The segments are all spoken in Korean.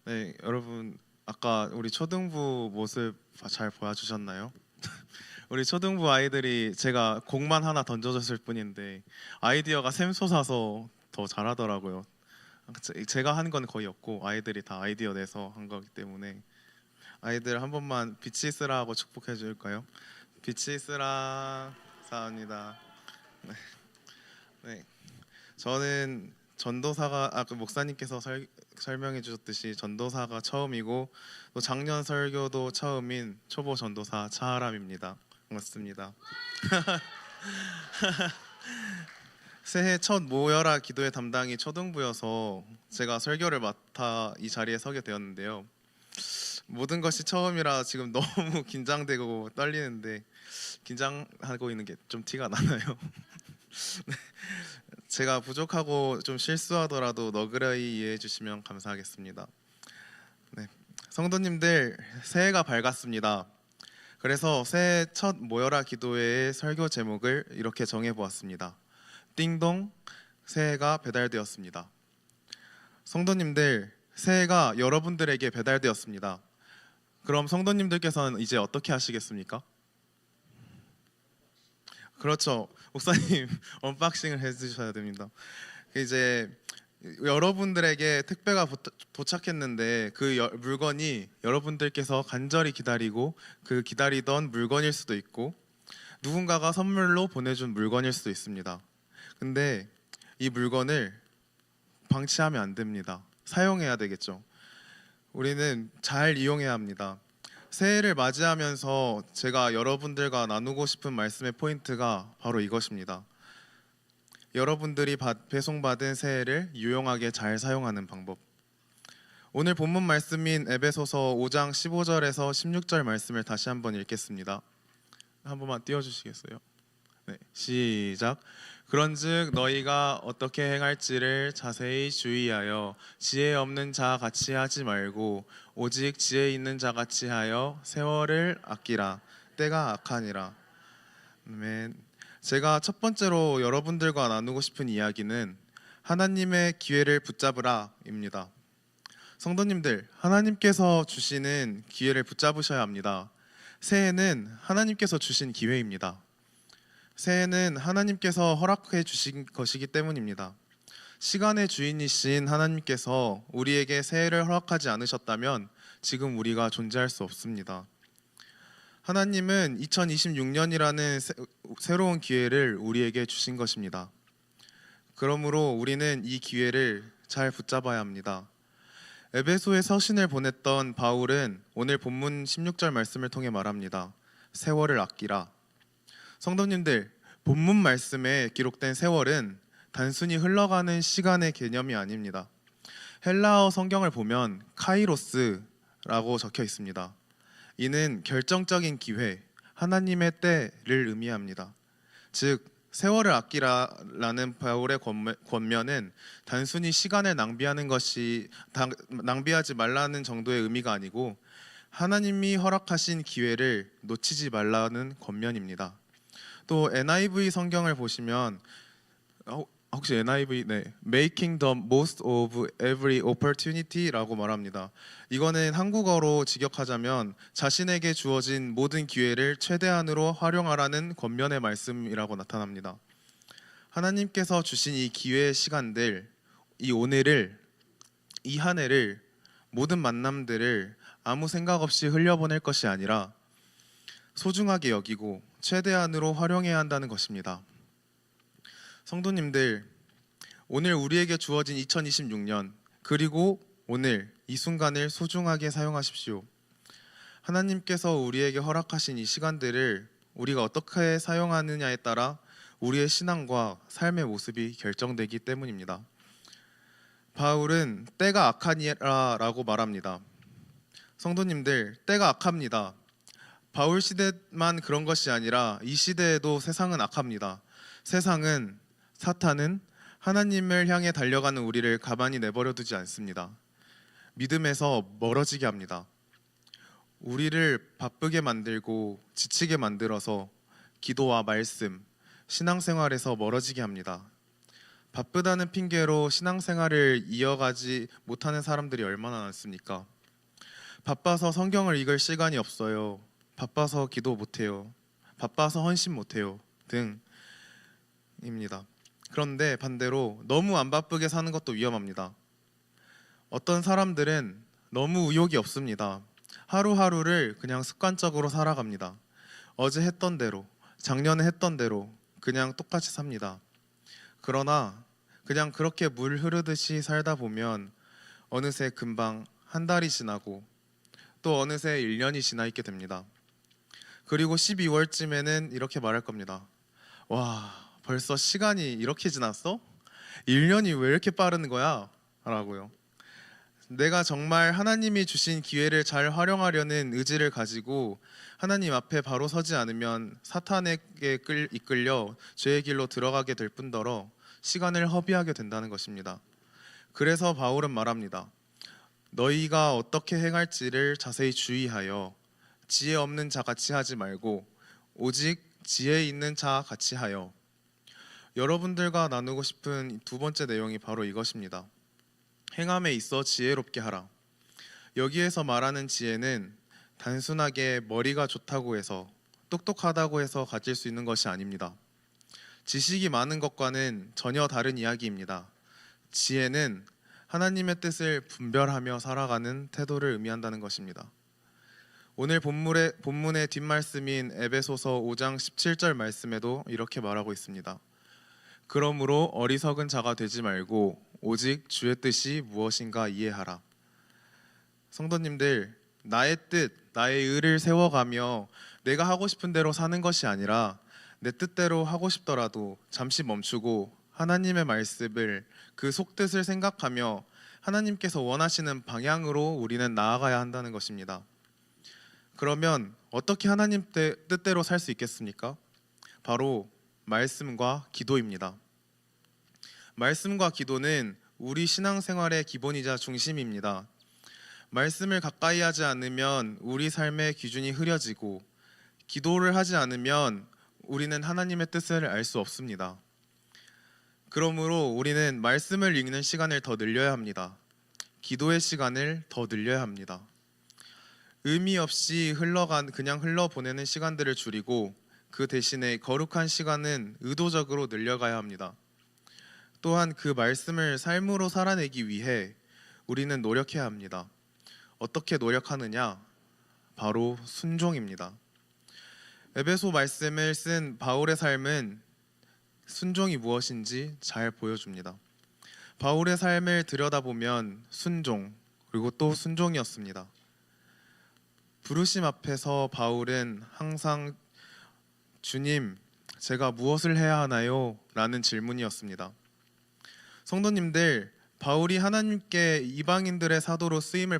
네, 여러분 아까 우리 초등부 모습 잘 보여주셨나요? 우리 초등부 아이들이 제가 공만 하나 던져줬을 뿐인데 아이디어가 샘솟아서 더 잘하더라고요. 제가 한 건 거의 없고 아이들이 다 아이디어 내서 한 거기 때문에 아이들 한 번만 빛이 있으라 하고 축복해 줄까요? 빛이 있으라. 감사합니다. 네, 저는 전도사가 그 목사님께서 설명해 주셨듯이 전도사가 처음이고 또 작년 설교도 처음인 초보 전도사 차하람입니다. 반갑습니다. 새해 첫 모여라 기도회 담당이 초등부여서 제가 설교를 맡아 이 자리에 서게 되었는데요. 모든 것이 처음이라 지금 너무 긴장되고 떨리는데 긴장하고 있는 게 좀 티가 나나요? 제가 부족하고 좀 실수하더라도 너그러이 이해해 주시면 감사하겠습니다. 네, 성도님들 새해가 밝았습니다. 그래서 새해 첫 모여라 기도회의 설교 제목을 이렇게 정해 보았습니다. 띵동, 새해가 배달되었습니다. 성도님들 새해가 여러분들에게 배달되었습니다. 그럼 성도님들께서는 이제 어떻게 하시겠습니까? 그렇죠. 목사님 언박싱을 해주셔야 됩니다. 이제 여러분들에게 택배가 도착했는데 그 물건이 여러분들께서 간절히 기다리고 그 기다리던 물건일 수도 있고 누군가가 선물로 보내준 물건일 수도 있습니다. 근데 이 물건을 방치하면 안 됩니다. 사용해야 되겠죠. 우리는 잘 이용해야 합니다. 새해를 맞이하면서 제가 여러분들과 나누고 싶은 말씀의 포인트가 바로 이것입니다. 여러분들이 배송받은 새해를 유용하게 잘 사용하는 방법. 오늘 본문 말씀인 에베소서 5장 15절에서 16절 말씀을 다시 한번 읽겠습니다. 한 번만 띄워주시겠어요? 네, 시작. 그런즉 너희가 어떻게 행할지를 자세히 주의하여 지혜 없는 자 같이 하지 말고 오직 지혜 있는 자 같이 하여 세월을 아끼라. 때가 악하니라. 아멘. 제가 첫 번째로 여러분들과 나누고 싶은 이야기는 하나님의 기회를 붙잡으라입니다. 성도님들, 하나님께서 주시는 기회를 붙잡으셔야 합니다. 새해는 하나님께서 주신 기회입니다. 새해는 하나님께서 허락해 주신 것이기 때문입니다. 시간의 주인이신 하나님께서 우리에게 새해를 허락하지 않으셨다면 지금 우리가 존재할 수 없습니다. 하나님은 2026년이라는 새로운 기회를 우리에게 주신 것입니다. 그러므로 우리는 이 기회를 잘 붙잡아야 합니다. 에베소에 서신을 보냈던 바울은 오늘 본문 16절 말씀을 통해 말합니다. 세월을 아끼라. 성도님들, 본문 말씀에 기록된 세월은 단순히 흘러가는 시간의 개념이 아닙니다. 헬라어 성경을 보면 카이로스라고 적혀 있습니다. 이는 결정적인 기회, 하나님의 때를 의미합니다. 즉, 세월을 아끼라라는 바울의 권면은 단순히 시간을 낭비하지 말라는 정도의 의미가 아니고 하나님이 허락하신 기회를 놓치지 말라는 권면입니다. 또 NIV 성경을 보시면 혹시 NIV Making the most of every opportunity라고 말합니다. 이거는 한국어로 직역하자면 자신에게 주어진 모든 기회를 최대한으로 활용하라는 권면의 말씀이라고 나타납니다. 하나님께서 주신 이 기회의 시간들, 이 오늘을, 이 한 해를, 모든 만남들을 아무 생각 없이 흘려보낼 것이 아니라 소중하게 여기고 최대한으로 활용해야 한다는 것입니다. 성도님들, 오늘 우리에게 주어진 2026년 그리고 오늘 이 순간을 소중하게 사용하십시오. 하나님께서 우리에게 허락하신 이 시간들을 우리가 어떻게 사용하느냐에 따라 우리의 신앙과 삶의 모습이 결정되기 때문입니다. 바울은 때가 악하니라라고 말합니다. 성도님들, 때가 악합니다. 바울 시대만 그런 것이 아니라 이 시대에도 세상은 악합니다. 세상은, 사탄은 하나님을 향해 달려가는 우리를 가만히 내버려 두지 않습니다. 믿음에서 멀어지게 합니다. 우리를 바쁘게 만들고 지치게 만들어서 기도와 말씀, 신앙생활에서 멀어지게 합니다. 바쁘다는 핑계로 신앙생활을 이어가지 못하는 사람들이 얼마나 많습니까? 바빠서 성경을 읽을 시간이 없어요. 바빠서 기도 못해요. 바빠서 헌신 못해요. 등입니다. 그런데 반대로 너무 안 바쁘게 사는 것도 위험합니다. 어떤 사람들은 너무 의욕이 없습니다. 하루하루를 그냥 습관적으로 살아갑니다. 어제 했던 대로, 작년에 했던 대로 그냥 똑같이 삽니다. 그러나 그냥 그렇게 물 흐르듯이 살다 보면 어느새 금방 한 달이 지나고 또 어느새 1년이 지나 있게 됩니다. 그리고 12월쯤에는 이렇게 말할 겁니다. 와, 벌써 시간이 이렇게 지났어? 1년이 왜 이렇게 빠른 거야? 라고요. 내가 정말 하나님이 주신 기회를 잘 활용하려는 의지를 가지고 하나님 앞에 바로 서지 않으면 사탄에게 이끌려 죄의 길로 들어가게 될 뿐더러 시간을 허비하게 된다는 것입니다. 그래서 바울은 말합니다. 너희가 어떻게 행할지를 자세히 주의하여 지혜 없는 자 같이 하지 말고 오직 지혜 있는 자 같이 하여. 여러분들과 나누고 싶은 두 번째 내용이 바로 이것입니다. 행함에 있어 지혜롭게 하라. 여기에서 말하는 지혜는 단순하게 머리가 좋다고 해서 똑똑하다고 해서 가질 수 있는 것이 아닙니다. 지식이 많은 것과는 전혀 다른 이야기입니다. 지혜는 하나님의 뜻을 분별하며 살아가는 태도를 의미한다는 것입니다. 오늘 본문의 뒷말씀인 에베소서 5장 17절 말씀에도 이렇게 말하고 있습니다. 그러므로 어리석은 자가 되지 말고 오직 주의 뜻이 무엇인가 이해하라. 성도님들, 나의 뜻, 나의 의를 세워가며 내가 하고 싶은 대로 사는 것이 아니라 내 뜻대로 하고 싶더라도 잠시 멈추고 하나님의 말씀을 그 속뜻을 생각하며 하나님께서 원하시는 방향으로 우리는 나아가야 한다는 것입니다. 그러면 어떻게 하나님 뜻대로 살 수 있겠습니까? 바로 말씀과 기도입니다. 말씀과 기도는 우리 신앙생활의 기본이자 중심입니다. 말씀을 가까이 하지 않으면 우리 삶의 기준이 흐려지고 기도를 하지 않으면 우리는 하나님의 뜻을 알 수 없습니다. 그러므로 우리는 말씀을 읽는 시간을 더 늘려야 합니다. 기도의 시간을 더 늘려야 합니다. 의미 없이 그냥 흘러보내는 시간들을 줄이고 그 대신에 거룩한 시간은 의도적으로 늘려가야 합니다. 또한 그 말씀을 삶으로 살아내기 위해 우리는 노력해야 합니다. 어떻게 노력하느냐? 바로 순종입니다. 에베소 말씀을 쓴 바울의 삶은 순종이 무엇인지 잘 보여줍니다. 바울의 삶을 들여다보면 순종, 그리고 또 순종이었습니다. 부르심 앞에서 바울은 항상 주님, 제가 무엇을 해야 하나요? 라는 질문이었습니다. 성도님들, 바울이 하나님께 이방인들의 사도로 쓰임을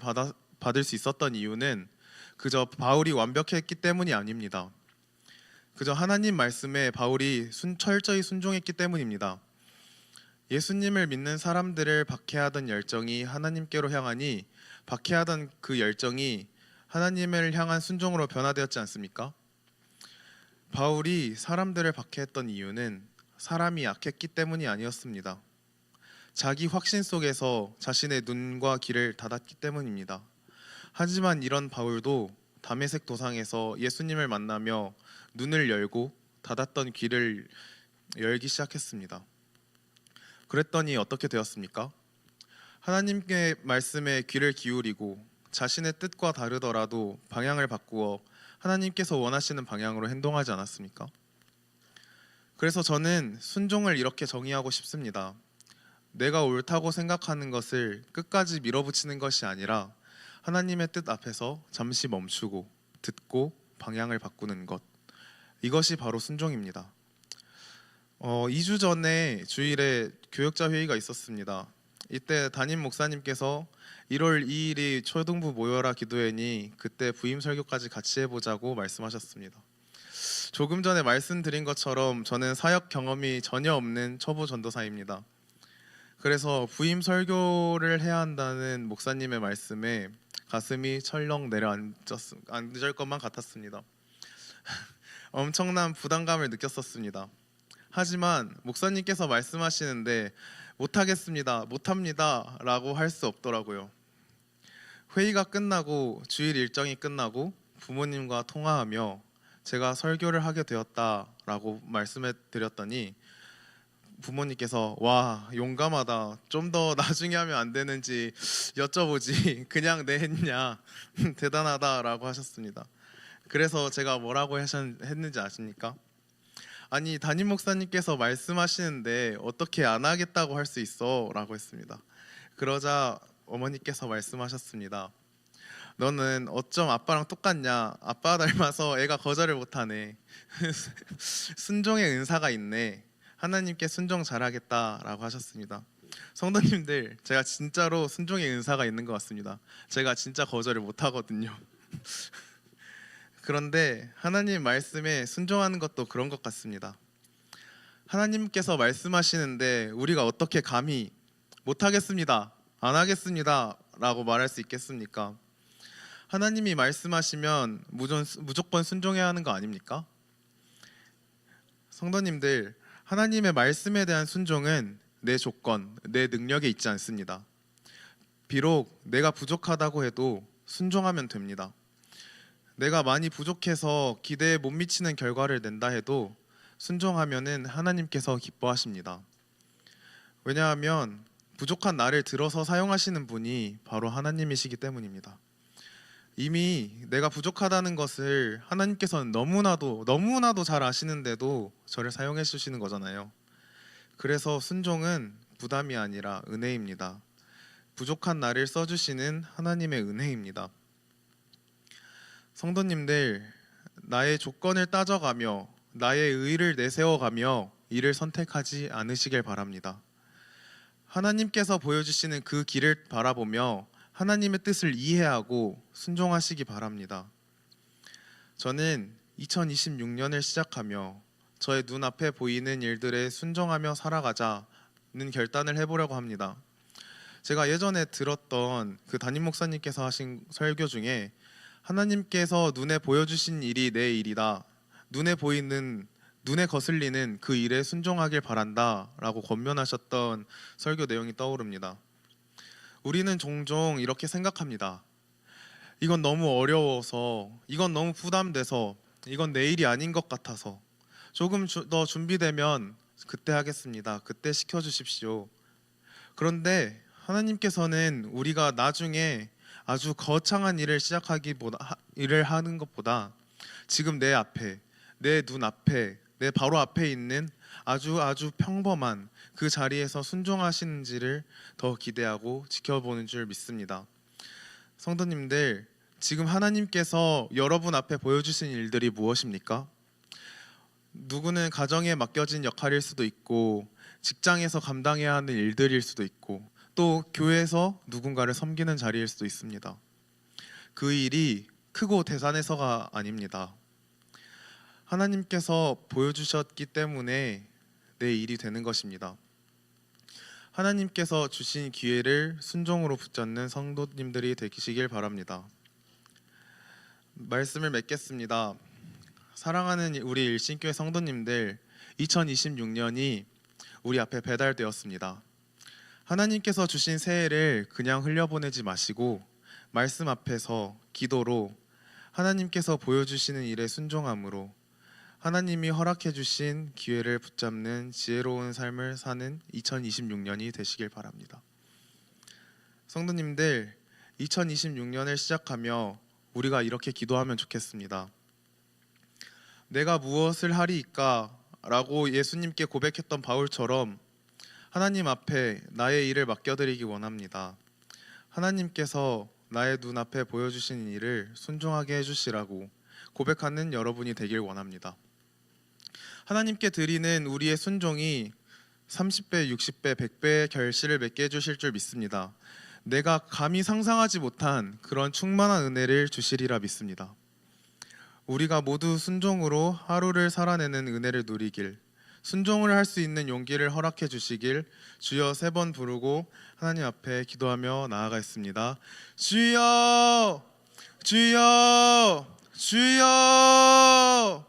받을 수 있었던 이유는 그저 바울이 완벽했기 때문이 아닙니다. 그저 하나님 말씀에 바울이 철저히 순종했기 때문입니다. 예수님을 믿는 사람들을 박해하던 열정이 하나님께로 향하니 박해하던 그 열정이 하나님을 향한 순종으로 변화되었지 않습니까? 바울이 사람들을 박해했던 이유는 사람이 약했기 때문이 아니었습니다. 자기 확신 속에서 자신의 눈과 귀를 닫았기 때문입니다. 하지만 이런 바울도 다메섹 도상에서 예수님을 만나며 눈을 열고 닫았던 귀를 열기 시작했습니다. 그랬더니 어떻게 되었습니까? 하나님의 말씀에 귀를 기울이고 자신의 뜻과 다르더라도 방향을 바꾸어 하나님께서 원하시는 방향으로 행동하지 않았습니까? 그래서 저는 순종을 이렇게 정의하고 싶습니다. 내가 옳다고 생각하는 것을 끝까지 밀어붙이는 것이 아니라 하나님의 뜻 앞에서 잠시 멈추고 듣고 방향을 바꾸는 것, 이것이 바로 순종입니다. 2주 전에 주일에 교역자 회의가 있었습니다. 이때 담임 목사님께서 1월 2일이 초등부 모여라 기도회니 그때 부임 설교까지 같이 해보자고 말씀하셨습니다. 조금 전에 말씀드린 것처럼 저는 사역 경험이 전혀 없는 초보 전도사입니다. 그래서 부임 설교를 해야 한다는 목사님의 말씀에 가슴이 철렁 내려앉을 것만 같았습니다. 엄청난 부담감을 느꼈었습니다. 하지만 목사님께서 말씀하시는데 못하겠습니다, 못합니다 라고 할 수 없더라고요. 회의가 끝나고 주일 일정이 끝나고 부모님과 통화하며 제가 설교를 하게 되었다라고 말씀해 드렸더니 부모님께서 와 용감하다, 좀 더 나중에 하면 안 되는지 여쭤보지 그냥 내 했냐 대단하다라고 하셨습니다. 그래서 제가 뭐라고 했는지 아십니까? 아니 담임 목사님께서 말씀하시는데 어떻게 안 하겠다고 할 수 있어? 라고 했습니다. 그러자 어머니께서 말씀하셨습니다. 너는 어쩜 아빠랑 똑같냐? 아빠 닮아서 애가 거절을 못하네. 순종의 은사가 있네. 하나님께 순종 잘하겠다라고 하셨습니다. 성도님들, 제가 진짜로 순종의 은사가 있는 것 같습니다. 제가 진짜 거절을 못하거든요. 그런데 하나님 말씀에 순종하는 것도 그런 것 같습니다. 하나님께서 말씀하시는데 우리가 어떻게 감히 못하겠습니다, 안 하겠습니다 라고 말할 수 있겠습니까? 하나님이 말씀하시면 무조건 순종해야 하는 거 아닙니까? 성도님들, 하나님의 말씀에 대한 순종은 내 조건, 내 능력에 있지 않습니다. 비록 내가 부족하다고 해도 순종하면 됩니다. 내가 많이 부족해서 기대에 못 미치는 결과를 낸다 해도 순종하면은 하나님께서 기뻐하십니다. 왜냐하면 부족한 나를 들어서 사용하시는 분이 바로 하나님이시기 때문입니다. 이미 내가 부족하다는 것을 하나님께서는 너무나도 잘 아시는데도 저를 사용해 주시는 거잖아요. 그래서 순종은 부담이 아니라 은혜입니다. 부족한 나를 써주시는 하나님의 은혜입니다. 성도님들, 나의 조건을 따져가며 나의 의를 내세워가며 이를 선택하지 않으시길 바랍니다. 하나님께서 보여주시는 그 길을 바라보며 하나님의 뜻을 이해하고 순종하시기 바랍니다. 저는 2026년을 시작하며 저의 눈앞에 보이는 일들에 순종하며 살아가자는 결단을 해보려고 합니다. 제가 예전에 들었던 그 담임 목사님께서 하신 설교 중에 하나님께서 눈에 보여주신 일이 내 일이다, 눈에 거슬리는 그 일에 순종하길 바란다 라고 권면하셨던 설교 내용이 떠오릅니다. 우리는 종종 이렇게 생각합니다. 이건 너무 어려워서, 이건 너무 부담돼서, 이건 내 일이 아닌 것 같아서 조금 더 준비되면 그때 하겠습니다, 그때 시켜주십시오. 그런데 하나님께서는 우리가 나중에 아주 거창한 일을 하는 것보다 지금 내 앞에, 내 눈앞에, 내 바로 앞에 있는 아주 평범한 그 자리에서 순종하시는지를 더 기대하고 지켜보는 줄 믿습니다. 성도님들, 지금 하나님께서 여러분 앞에 보여주신 일들이 무엇입니까? 누구는 가정에 맡겨진 역할일 수도 있고, 직장에서 감당해야 하는 일들일 수도 있고, 또 교회에서 누군가를 섬기는 자리일 수도 있습니다. 그 일이 크고 대단해서가 아닙니다. 하나님께서 보여주셨기 때문에 내 일이 되는 것입니다. 하나님께서 주신 기회를 순종으로 붙잡는 성도님들이 되시길 바랍니다. 말씀을 맺겠습니다. 사랑하는 우리 일신교회 성도님들, 2026년이 우리 앞에 배달되었습니다. 하나님께서 주신 새해를 그냥 흘려보내지 마시고 말씀 앞에서 기도로, 하나님께서 보여주시는 일에 순종함으로 하나님이 허락해 주신 기회를 붙잡는 지혜로운 삶을 사는 2026년이 되시길 바랍니다. 성도님들, 2026년을 시작하며 우리가 이렇게 기도하면 좋겠습니다. 내가 무엇을 하리이까? 라고 예수님께 고백했던 바울처럼 하나님 앞에 나의 일을 맡겨드리기 원합니다. 하나님께서 나의 눈앞에 보여주신 일을 순종하게 해주시라고 고백하는 여러분이 되길 원합니다. 하나님께 드리는 우리의 순종이 30배, 60배, 100배의 결실을 맺게 해주실 줄 믿습니다. 내가 감히 상상하지 못한 그런 충만한 은혜를 주시리라 믿습니다. 우리가 모두 순종으로 하루를 살아내는 은혜를 누리길, 순종을 할 수 있는 용기를 허락해 주시길 주여 3번 부르고 하나님 앞에 기도하며 나아가겠습니다. 주여, 주여, 주여.